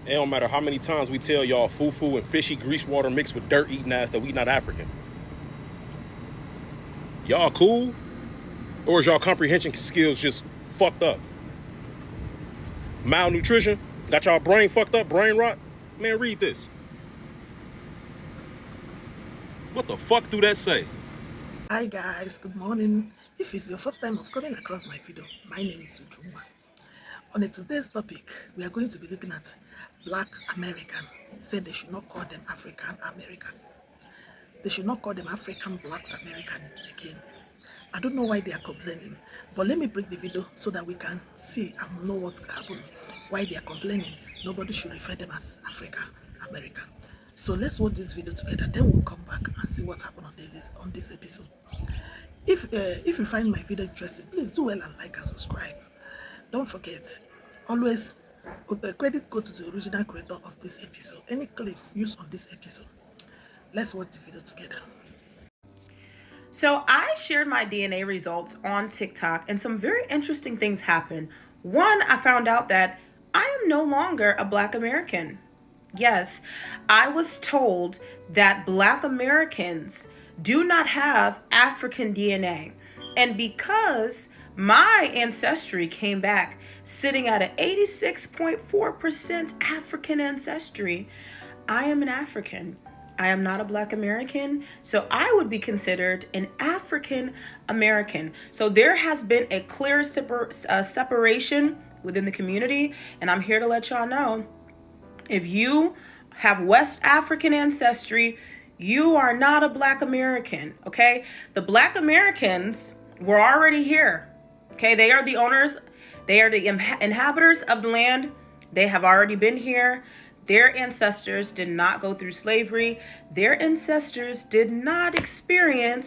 It don't matter how many times we tell y'all fufu and fishy grease water mixed with dirt eating ass that we not African. Y'all cool? Or is y'all comprehension skills just fucked up? Malnutrition? Got y'all brain fucked up? Brain rot? Man, read this. What the fuck do that say? Hi guys, good morning. If it's your first time of coming across my video, my name is Ujuma. On today's topic, we are going to be looking at Black American. Said they should not call them African American. They should not call them African Blacks American again. I don't know why they are complaining, but let me break the video so that we can see and know what's happened. Why they are complaining. Nobody should refer them as African American. So let's watch this video together, then we'll come back and see what happened on this episode. If you find my video interesting, please do well and like and subscribe. Don't forget, always credit go to the original creator of this episode. Any clips used on this episode. Let's watch the video together. So I shared my DNA results on TikTok and some very interesting things happened. One, I found out that I am no longer a Black American. Yes, I was told that Black Americans do not have African DNA. And because my ancestry came back sitting at an 86.4% African ancestry, I am an African. I am not a Black American, so I would be considered an African American. So there has been a clear separation within the community, and I'm here to let y'all know, if you have West African ancestry, you are not a Black American, okay? The Black Americans were already here, okay? They are the owners, they are the inhabitants of the land. They have already been here. Their ancestors did not go through slavery. Their ancestors did not experience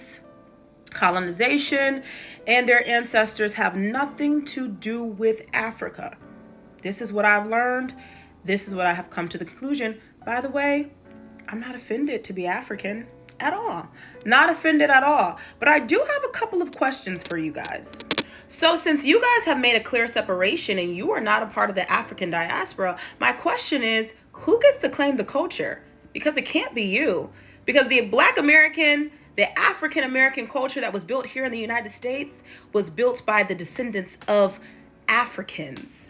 colonization, and their ancestors have nothing to do with Africa. This is what I've learned. This is what I have come to the conclusion. By the way, I'm not offended to be African at all. Not offended at all. But I do have a couple of questions for you guys. So since you guys have made a clear separation and you are not a part of the African diaspora, my question is, who gets to claim the culture? Because it can't be you. Because the Black American, the African American culture that was built here in the United States was built by the descendants of Africans.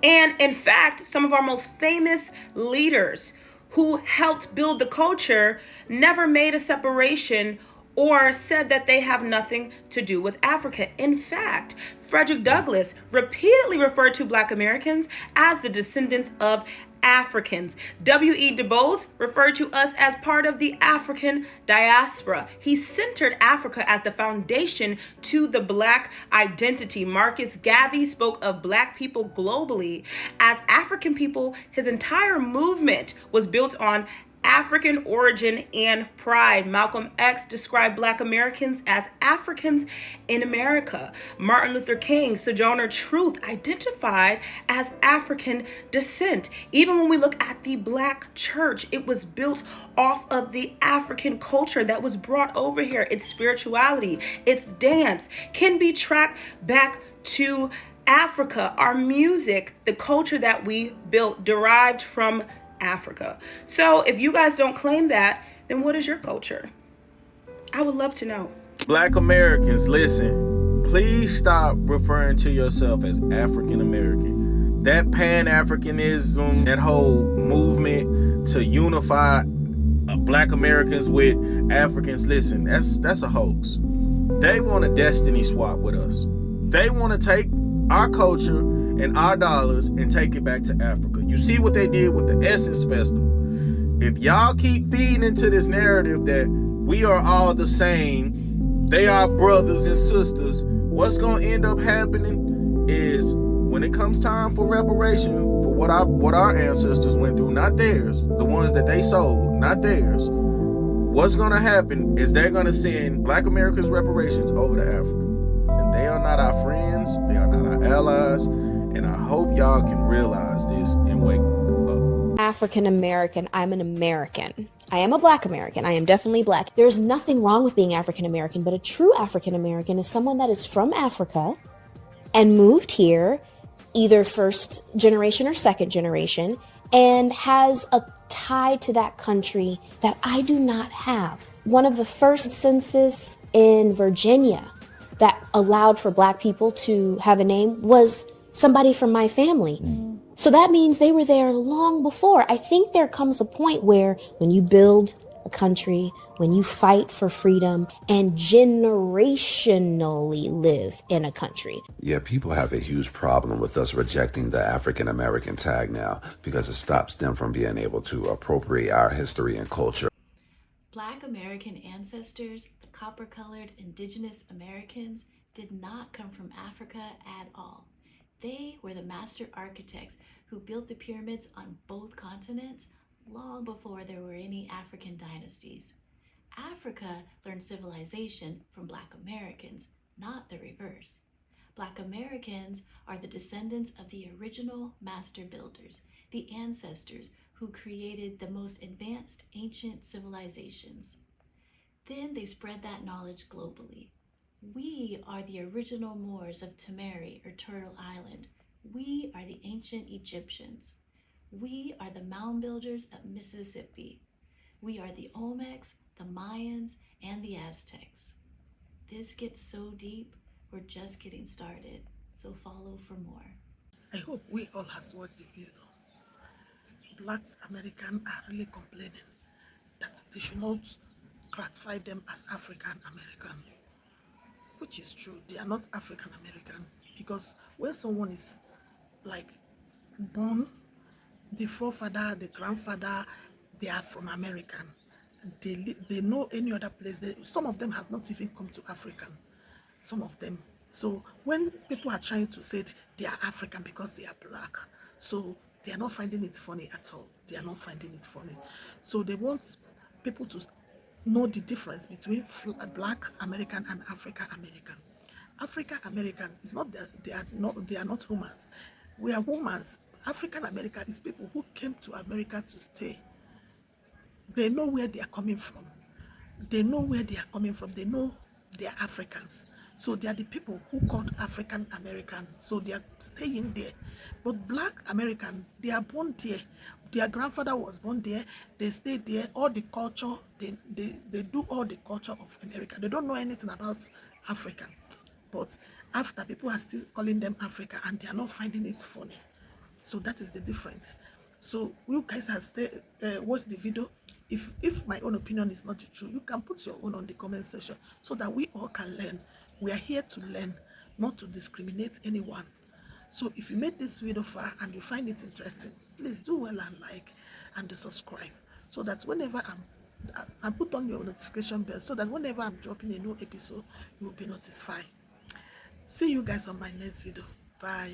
And in fact, some of our most famous leaders who helped build the culture never made a separation or said that they have nothing to do with Africa. In fact, Frederick Douglass repeatedly referred to Black Americans as the descendants of Africans. W.E. Du Bois referred to us as part of the African diaspora. He centered Africa as the foundation to the Black identity. Marcus Garvey spoke of Black people globally as African people. His entire movement was built on African origin and pride. Malcolm X described Black Americans as Africans in America. Martin Luther King, Sojourner Truth, identified as African descent. Even when we look at the Black church, it was built off of the African culture that was brought over here. Its spirituality, its dance can be tracked back to Africa. Our music, the culture that we built, derived from Africa. So if you guys don't claim that, then what is your culture? I would love to know. Black Americans, listen, please stop referring to yourself as African American. That pan-Africanism, that whole movement to unify Black Americans with Africans, listen, that's a hoax. They want a destiny swap with us. They want to take our culture and our dollars and take it back to Africa. You see what they did with the Essence Festival. If y'all keep feeding into this narrative that we are all the same, they are brothers and sisters, what's going to end up happening is when it comes time for reparation for what our ancestors went through, not theirs, the ones that they sold, not theirs, what's going to happen is they're going to send Black Americans' reparations over to Africa. And they are not our friends, they are not our allies. And I hope y'all can realize this and wake up. African American, I'm an American. I am a Black American. I am definitely Black. There's nothing wrong with being African American, but a true African American is someone that is from Africa and moved here, either first generation or second generation, and has a tie to that country that I do not have. One of the first census in Virginia that allowed for Black people to have a name was somebody from my family. So that means they were there long before. I think there comes a point where when you build a country, when you fight for freedom and generationally live in a country. Yeah, people have a huge problem with us rejecting the African American tag now because it stops them from being able to appropriate our history and culture. Black American ancestors, the copper-colored indigenous Americans, did not come from Africa at all. They were the master architects who built the pyramids on both continents long before there were any African dynasties. Africa learned civilization from Black Americans, not the reverse. Black Americans are the descendants of the original master builders, the ancestors who created the most advanced ancient civilizations. Then they spread that knowledge globally. We are the original Moors of Temeri or Turtle Island. We are the ancient Egyptians. We are the mound builders of Mississippi. We are the Olmecs, the Mayans, and the Aztecs. This gets so deep, we're just getting started, so follow for more. I hope we all has watched the video. Blacks American are really complaining that they should not classify them as African American, which is true. They are not African American because when someone is like born, the forefather, the grandfather, they are from American. They know any other place. Some of them have not even come to African. Some of them. So when people are trying to say they are African because they are Black, so they are not finding it funny at all. They are not finding it funny. So they want people to know the difference between Black American and African American. African American is not that they are not humans. We are humans. African American is people who came to America to stay. They know where they are coming from. They know where they are coming from. They know they are Africans. So they are the people who called African American. So they are staying there. But Black American, they are born there. Their grandfather was born there. They stay there. All the culture, they do all the culture of America. They don't know anything about Africa. But after, people are still calling them Africa and they are not finding it funny. So that is the difference. So you guys have watched the video. If my own opinion is not the truth, you can put your own on the comment section so that we all can learn. We are here to learn, not to discriminate anyone. So if you made this video far and you find it interesting, please do well and like and subscribe so that whenever I put on your notification bell so that whenever I'm dropping a new episode, you will be notified. See you guys on my next video. Bye.